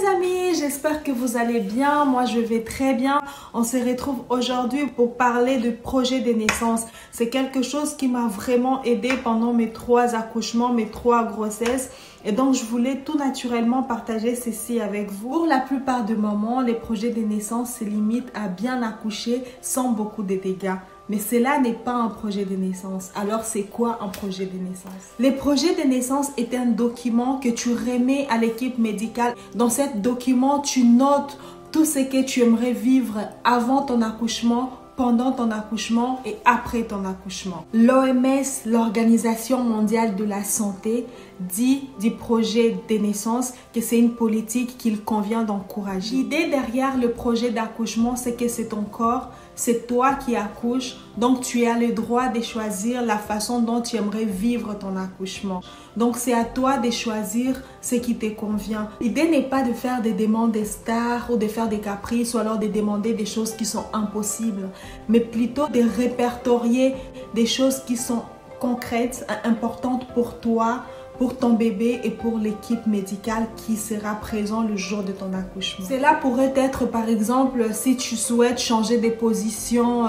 amis, j'espère que vous allez bien. Moi, je vais très bien. On se retrouve aujourd'hui pour parler de projet de naissance. C'est quelque chose qui m'a vraiment aidé pendant mes 3 accouchements, mes 3 grossesses. Et donc, je voulais tout naturellement partager ceci avec vous. Pour la plupart des mamans, les projets de naissance se limitent à bien accoucher sans beaucoup de dégâts. Mais cela n'est pas un projet de naissance. Alors, c'est quoi un projet de naissance? Les projets de naissance est un document que tu remets à l'équipe médicale. Dans ce document, tu notes tout ce que tu aimerais vivre avant ton accouchement, pendant ton accouchement et après ton accouchement. L'OMS, l'Organisation mondiale de la santé, dit du projet de naissance que c'est une politique qu'il convient d'encourager. L'idée derrière le projet d'accouchement, c'est que c'est ton corps, c'est toi qui accouches, donc tu as le droit de choisir la façon dont tu aimerais vivre ton accouchement. Donc c'est à toi de choisir ce qui te convient. L'idée n'est pas de faire des demandes des stars ou de faire des caprices ou alors de demander des choses qui sont impossibles, mais plutôt de répertorier des choses qui sont concrètes, importantes pour toi, pour ton bébé et pour l'équipe médicale qui sera présent le jour de ton accouchement. Cela pourrait être par exemple si tu souhaites changer de position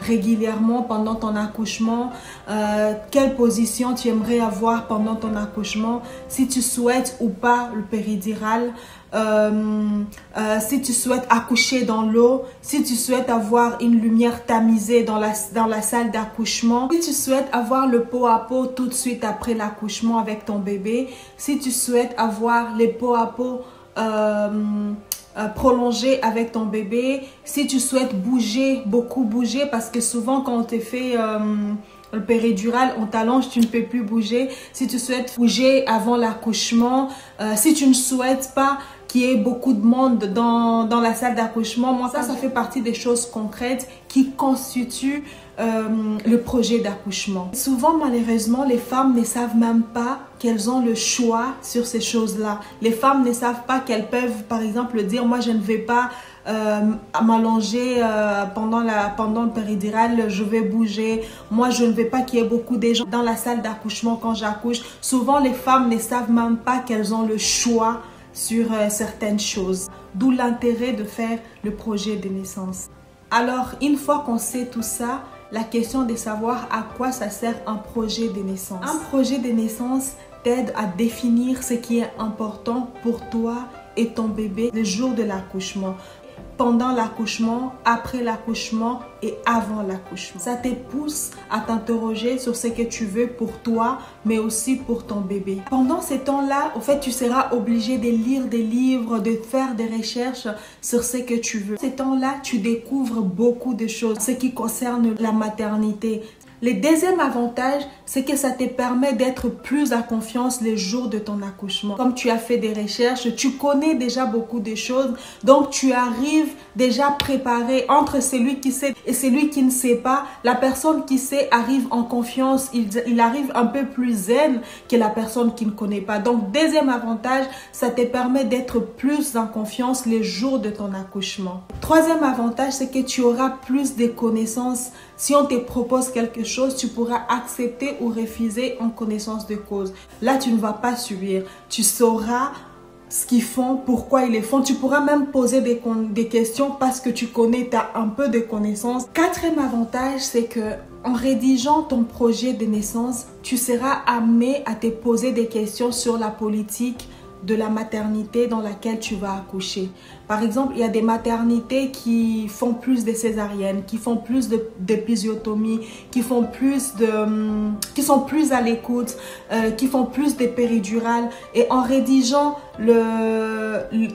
régulièrement pendant ton accouchement, quelle position tu aimerais avoir pendant ton accouchement, si tu souhaites ou pas le péridural, si tu souhaites accoucher dans l'eau, si tu souhaites avoir une lumière tamisée dans la salle d'accouchement, si tu souhaites avoir le pot à pot tout de suite après l'accouchement avec ton bébé, si tu souhaites avoir les pots à pot prolongés avec ton bébé, si tu souhaites bouger, beaucoup bouger, parce que souvent quand on te fait le péridural, on t'allonge, tu ne peux plus bouger. Si tu souhaites bouger avant l'accouchement, si tu ne souhaites pas qu'il y ait beaucoup de monde dans la salle d'accouchement, moi ça fait partie des choses concrètes qui constituent le projet d'accouchement. Souvent, malheureusement, les femmes ne savent même pas qu'elles ont le choix sur ces choses-là. Les femmes ne savent pas qu'elles peuvent, par exemple, dire « moi, je ne vais pas m'allonger pendant le péridural, je vais bouger. Moi, je ne veux pas qu'il y ait beaucoup de gens dans la salle d'accouchement quand j'accouche. » Souvent, les femmes ne savent même pas qu'elles ont le choix sur certaines choses. D'où l'intérêt de faire le projet de naissance. Alors, une fois qu'on sait tout ça, la question de savoir à quoi ça sert un projet de naissance. Un projet de naissance t'aide à définir ce qui est important pour toi et ton bébé le jour de l'accouchement, pendant l'accouchement, après l'accouchement et avant l'accouchement. Ça te pousse à t'interroger sur ce que tu veux pour toi, mais aussi pour ton bébé. Pendant ces temps-là, au fait, tu seras obligé de lire des livres, de faire des recherches sur ce que tu veux. Ces temps-là, tu découvres beaucoup de choses, ce qui concerne la maternité. Le deuxième avantage, c'est que ça te permet d'être plus à confiance les jours de ton accouchement. Comme tu as fait des recherches, tu connais déjà beaucoup de choses, donc tu arrives déjà préparé. Entre celui qui sait et celui qui ne sait pas, la personne qui sait arrive en confiance, il arrive un peu plus zen que la personne qui ne connaît pas. Donc, deuxième avantage, ça te permet d'être plus en confiance les jours de ton accouchement. Troisième avantage, c'est que tu auras plus de connaissances. Si on te propose quelque chose, tu pourras accepter ou refuser en connaissance de cause. Là, tu ne vas pas subir. Tu sauras ce qu'ils font, pourquoi ils les font. Tu pourras même poser des questions parce que tu connais, tu as un peu de connaissances. Quatrième avantage, c'est que en rédigeant ton projet de naissance, tu seras amené à te poser des questions sur la politique de la maternité dans laquelle tu vas accoucher. Par exemple, il y a des maternités qui font plus de césariennes, qui font plus d'épisiotomie, qui sont plus à l'écoute, qui font plus de péridurales. Et en rédigeant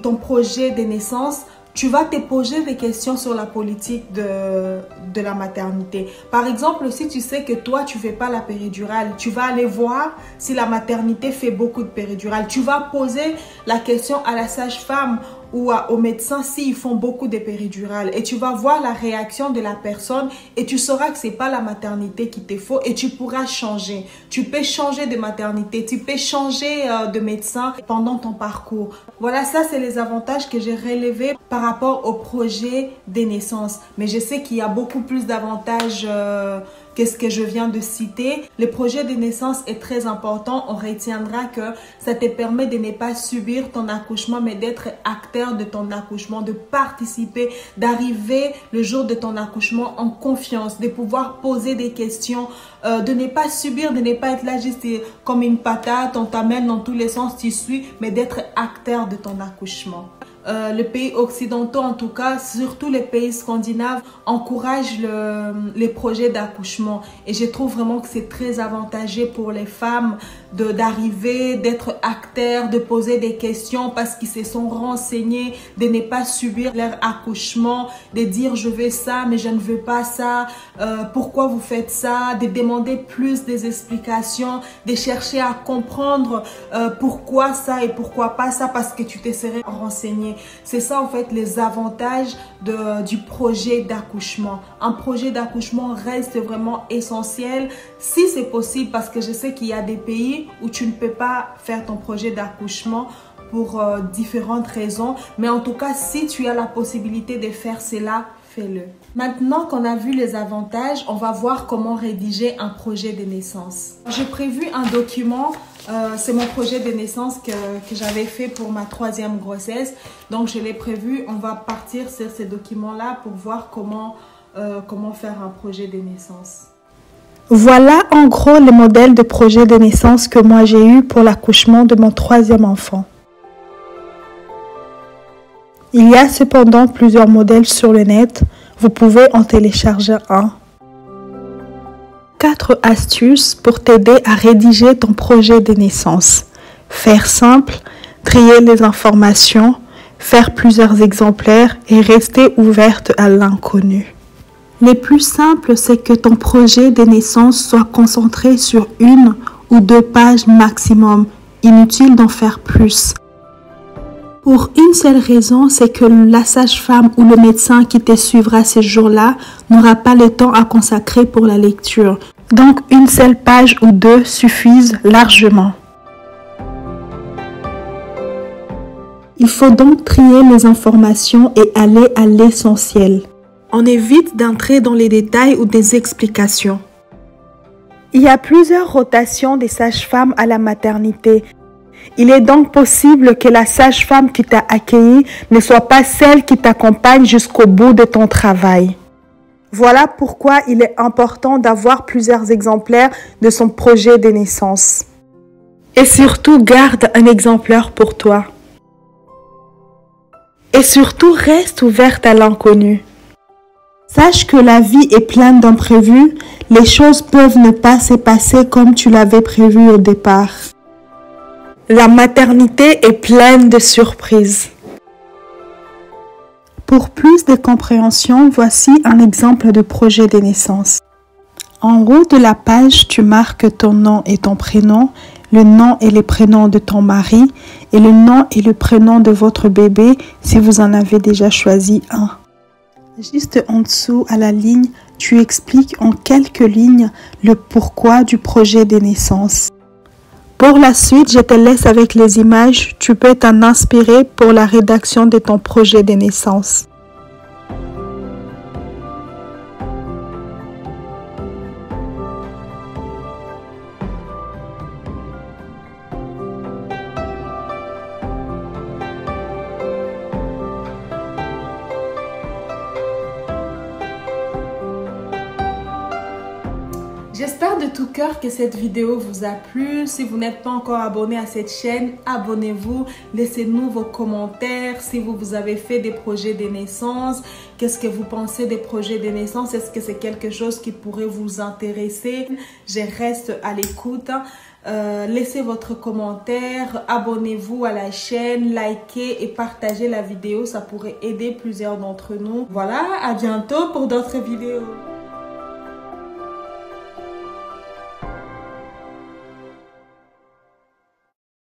ton projet de naissance, tu vas te poser des questions sur la politique de la maternité. Par exemple, si tu sais que toi, tu ne fais pas la péridurale, tu vas aller voir si la maternité fait beaucoup de péridurale. Tu vas poser la question à la sage-femme ou aux médecins s'ils font beaucoup de péridurales. Et tu vas voir la réaction de la personne et tu sauras que ce n'est pas la maternité qu'il te faut et tu pourras changer. Tu peux changer de maternité, tu peux changer de médecin pendant ton parcours. Voilà, ça c'est les avantages que j'ai relevés par rapport au projet des naissances. Mais je sais qu'il y a beaucoup plus d'avantages qu'est-ce que je viens de citer. Le projet de naissance est très important. On retiendra que ça te permet de ne pas subir ton accouchement, mais d'être acteur de ton accouchement, de participer, d'arriver le jour de ton accouchement en confiance, de pouvoir poser des questions, de ne pas subir, de ne pas être là juste comme une patate, on t'amène dans tous les sens, tu suis, mais d'être acteur de ton accouchement. Les pays occidentaux, en tout cas, surtout les pays scandinaves, encouragent les projets d'accouchement. Et je trouve vraiment que c'est très avantageux pour les femmes d'arriver, d'être acteurs, de poser des questions parce qu'ils se sont renseignés, de ne pas subir leur accouchement, de dire je veux ça mais je ne veux pas ça, pourquoi vous faites ça, de demander plus des explications, de chercher à comprendre pourquoi ça et pourquoi pas ça parce que tu te serais renseigné. C'est ça en fait les avantages du projet d'accouchement. Un projet d'accouchement reste vraiment essentiel si c'est possible parce que je sais qu'il y a des pays où tu ne peux pas faire ton projet d'accouchement pour différentes raisons. Mais en tout cas, si tu as la possibilité de faire cela, fais-le. Maintenant qu'on a vu les avantages, on va voir comment rédiger un projet de naissance. J'ai prévu un document, c'est mon projet de naissance que j'avais fait pour ma 3e grossesse. Donc je l'ai prévu, on va partir sur ces documents-là pour voir comment faire un projet de naissance. Voilà en gros le modèle de projet de naissance que moi j'ai eu pour l'accouchement de mon 3e enfant. Il y a cependant plusieurs modèles sur le net, vous pouvez en télécharger un. 4 astuces pour t'aider à rédiger ton projet de naissance. Faire simple, trier les informations, faire plusieurs exemplaires et rester ouverte à l'inconnu. Le plus simple, c'est que ton projet de naissance soit concentré sur 1 ou 2 pages maximum. Inutile d'en faire plus. Pour une seule raison, c'est que la sage-femme ou le médecin qui te suivra ces jours-là n'aura pas le temps à consacrer pour la lecture. Donc, une seule page ou 2 suffisent largement. Il faut donc trier les informations et aller à l'essentiel. On évite d'entrer dans les détails ou des explications. Il y a plusieurs rotations des sages-femmes à la maternité. Il est donc possible que la sage-femme qui t'a accueilli ne soit pas celle qui t'accompagne jusqu'au bout de ton travail. Voilà pourquoi il est important d'avoir plusieurs exemplaires de son projet de naissance. Et surtout, garde un exemplaire pour toi. Et surtout, reste ouverte à l'inconnu. Sache que la vie est pleine d'imprévus, les choses peuvent ne pas se passer comme tu l'avais prévu au départ. La maternité est pleine de surprises. Pour plus de compréhension, voici un exemple de projet de naissance. En haut de la page, tu marques ton nom et ton prénom, le nom et le prénom de ton mari et le nom et le prénom de votre bébé si vous en avez déjà choisi un. Juste en dessous à la ligne, tu expliques en quelques lignes le pourquoi du projet de naissance. Pour la suite, je te laisse avec les images. Tu peux t'en inspirer pour la rédaction de ton projet de naissance. J'espère de tout cœur que cette vidéo vous a plu. Si vous n'êtes pas encore abonné à cette chaîne, abonnez-vous. Laissez-nous vos commentaires. Si vous avez fait des projets de naissance, qu'est-ce que vous pensez des projets de naissance? Est-ce que c'est quelque chose qui pourrait vous intéresser? Je reste à l'écoute. Laissez votre commentaire, abonnez-vous à la chaîne, likez et partagez la vidéo. Ça pourrait aider plusieurs d'entre nous. Voilà, à bientôt pour d'autres vidéos.